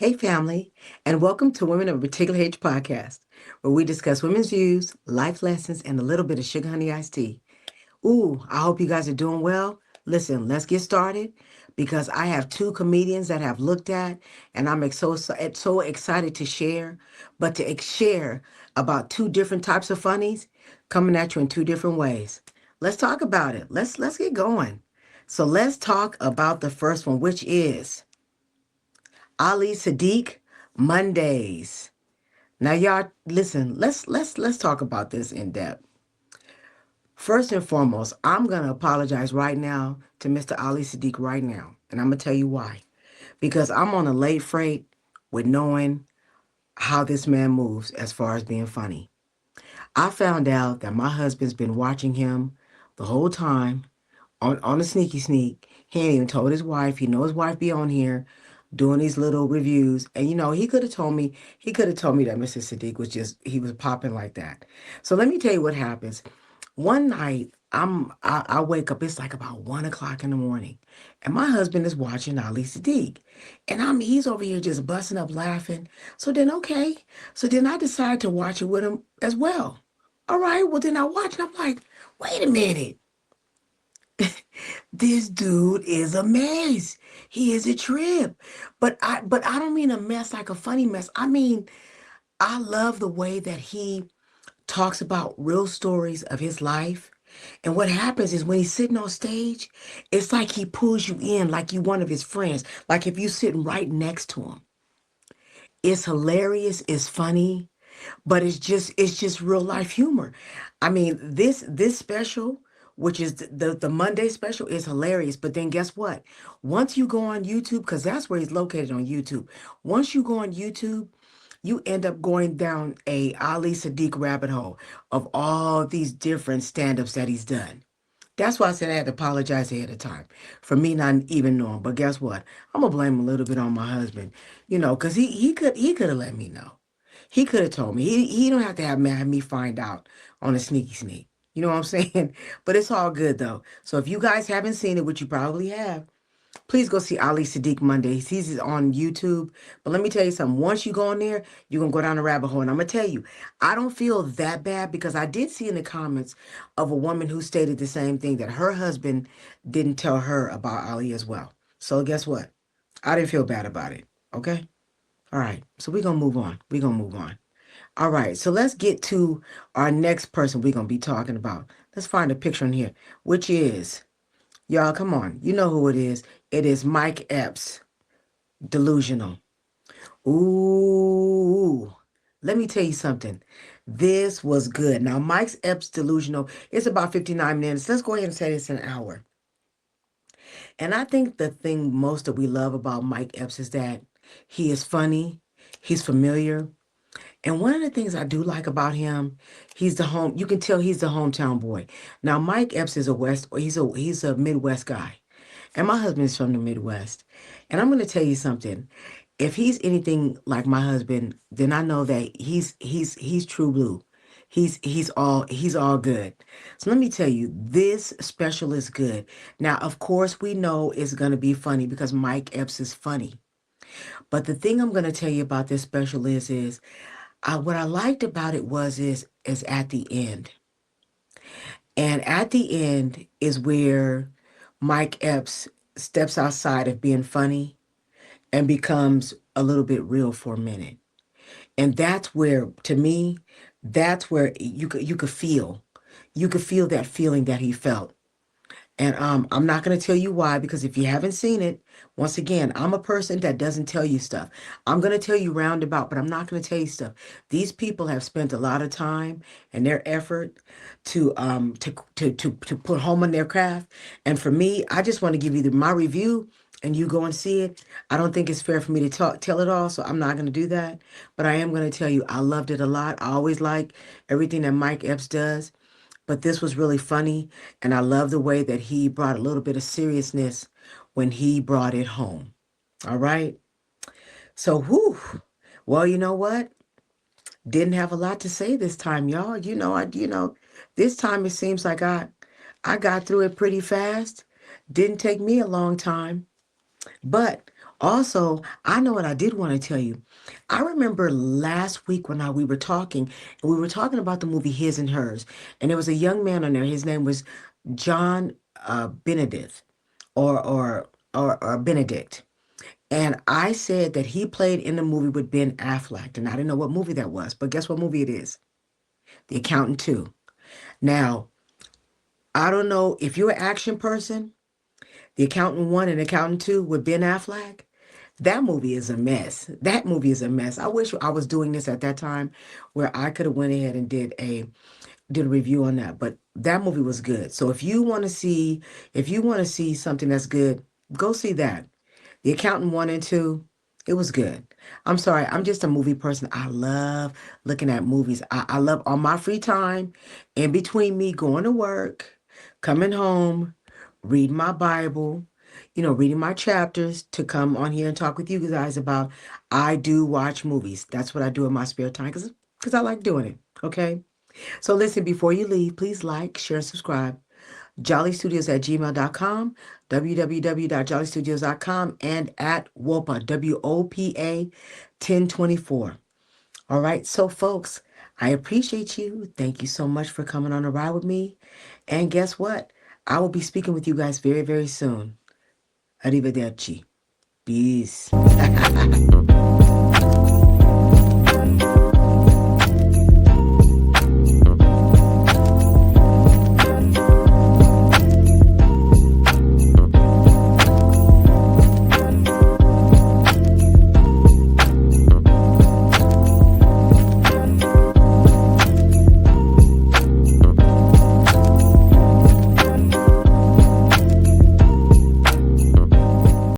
Hey, family, and welcome to Women of a Particular Age podcast, where we discuss women's views, life lessons, and a little bit of sugar honey iced tea. Ooh, I hope you guys are doing well. Listen, let's get started because I have two comedians that have looked at, and I'm so excited to share, but to share about two different types of funnies coming at you in two different ways. Let's talk about it. Let's get going. So let's talk about the first one, which is Ali Siddiq Mondays. Now, y'all, listen. Let's talk about this in depth. First and foremost, I'm gonna apologize right now to Mr. Ali Siddiq right now, and I'm gonna tell you why. Because I'm on a late freight with knowing how this man moves as far as being funny. I found out that my husband's been watching him the whole time on a sneaky sneak. He ain't even told his wife. He know his wife be on here doing these little reviews. And he could have told me that Mr. Sadiq he was popping like that. So let me tell you what happens. One night, I wake up, it's like about 1 o'clock in the morning, and my husband is watching Ali Sadiq. And he's over here just busting up laughing. Okay. So then I decided to watch it with him as well. All right, well then I watch and I'm like, wait a minute. This dude is a mess. He is a trip. But I don't mean a mess like a funny mess. I mean, I love the way that he talks about real stories of his life. And what happens is when he's sitting on stage, it's like he pulls you in like you one of his friends. Like if you're sitting right next to him. It's hilarious, it's funny, but it's just real life humor. I mean, this special, which is the Monday special, is hilarious. But then guess what? Once you go on YouTube, because that's where he's located on YouTube. Once you go on YouTube, you end up going down a Ali Sadiq rabbit hole of all these different stand-ups that he's done. That's why I said I had to apologize ahead of time for me not even knowing. But guess what? I'm gonna blame a little bit on my husband, because he could have let me know. He could have told me. He don't have to have me find out on a sneaky sneak. You know what I'm saying? But it's all good though. So if you guys haven't seen it, which you probably have, please go see Ali Siddiq Mondays. He's on YouTube. But let me tell you something. Once you go on there, you're going to go down the rabbit hole. And I'm going to tell you, I don't feel that bad because I did see in the comments of a woman who stated the same thing, that her husband didn't tell her about Ali as well. So guess what? I didn't feel bad about it. Okay? All right. So we're going to move on. We're going to move on. All right. So let's get to our next person we're going to be talking about. Let's find a picture in here, which is, y'all, come on. You know who it is. It is Mike Epps, Delusional. Ooh, let me tell you something. This was good. Now, Mike's Epps Delusional is about 59 minutes. Let's go ahead and say it's an hour. And I think the thing most that we love about Mike Epps is that he is funny, he's familiar. And one of the things I do like about him, you can tell he's the hometown boy. Now, Mike Epps is he's a Midwest guy. And my husband is from the Midwest. And I'm going to tell you something. If he's anything like my husband, then I know that he's true blue. He's all good. So let me tell you, this special is good. Now, of course, we know it's going to be funny because Mike Epps is funny. But the thing I'm going to tell you about this special is what I liked about it is at the end. And at the end is where Mike Epps steps outside of being funny and becomes a little bit real for a minute. And that's where, to me, that's where you could feel that feeling that he felt. And I'm not going to tell you why, because if you haven't seen it, once again, I'm a person that doesn't tell you stuff. I'm going to tell you roundabout, but I'm not going to tell you stuff. These people have spent a lot of time and their effort to put home on their craft. And for me, I just want to give you my review and you go and see it. I don't think it's fair for me to tell it all, so I'm not going to do that. But I am going to tell you, I loved it a lot. I always like everything that Mike Epps does. But this was really funny, and I love the way that he brought a little bit of seriousness when he brought it home. All right. So, whew. Well, you know what? Didn't have a lot to say this time, y'all. This time it seems like I got through it pretty fast. Didn't take me a long time. But Also, I know what I did want to tell you. I remember last week when we were talking, and we were talking about the movie His and Hers, and there was a young man on there. His name was John Benedict or Benedict. And I said that he played in the movie with Ben Affleck, and I didn't know what movie that was, but guess what movie it is? The Accountant 2. Now, I don't know if you're an action person, The Accountant 1 and Accountant 2 with Ben Affleck. That movie is a mess. That movie is a mess. I wish I was doing this at that time where I could have went ahead and did a review on that. But that movie was good. So if you want to see something that's good, go see that. The Accountant 1 and 2, it was good. I'm sorry, I'm just a movie person. I love looking at movies. I love on my free time, in between me going to work, coming home, reading my Bible, reading my chapters to come on here and talk with you guys about. I do watch movies. That's what I do in my spare time because I like doing it. Okay. So listen, before you leave, please like, share, and subscribe. JollyStudios@gmail.com, www.jollystudios.com, and at WOPA, WOPA 1024. All right, so folks, I appreciate you. Thank you so much for coming on a ride with me. And guess what? I will be speaking with you guys very, very soon. Arrivederci. Peace.